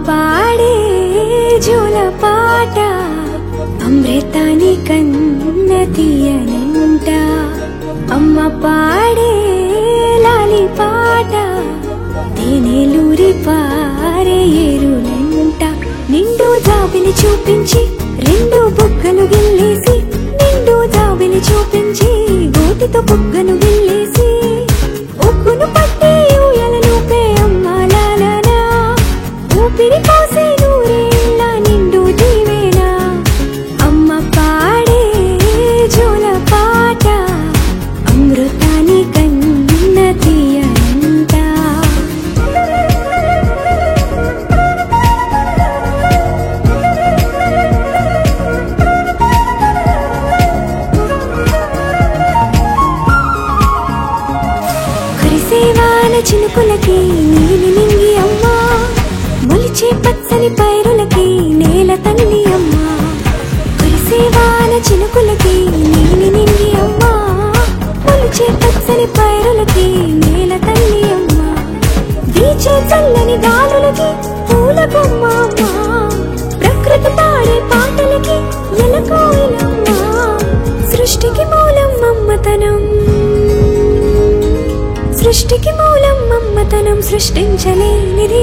పాడే జోల పాట అమృతాని కన్న తీయనంట అమ్మ పాడే లాలి పాట తేనెలూరి పారే ఏరులంట నిండు జాబిలి చూపించి రెండు బుగ్గలు గిల్లేసి నిండు జాబిలి చూపించి గోటితో బుగ్గను గిల్లేసి ఉక్కును పట్టి ఊయలనుపే అమ్మ లాలనా ఊపిరి పోసే నూరేళ్ళ నిండు దీవేనా అమ్మ పాడే జోల పాట అమృతాని కన్న తీయనంట కురిసేవాన చినుకులకి నీలి నింగి అమ్మా మొలిచే పచ్చని పైరులకి నేల తల్లి అమ్మా కురిసేవాన చినుకులకి నీలి నింగి అమ్మా మొలిచే పచ్చని పైరులకి నేల తల్లి అమ్మా వీచే చల్లని గాలులకి పూల బొమ్మ అమ్మా ప్రకృతి పాడే పాటలకి ఎలకోయిలమ్మా సృష్టికి మూలం మమ్మతనం సృష్టికి మూలం మమ్మతనం సృష్టించలేనిది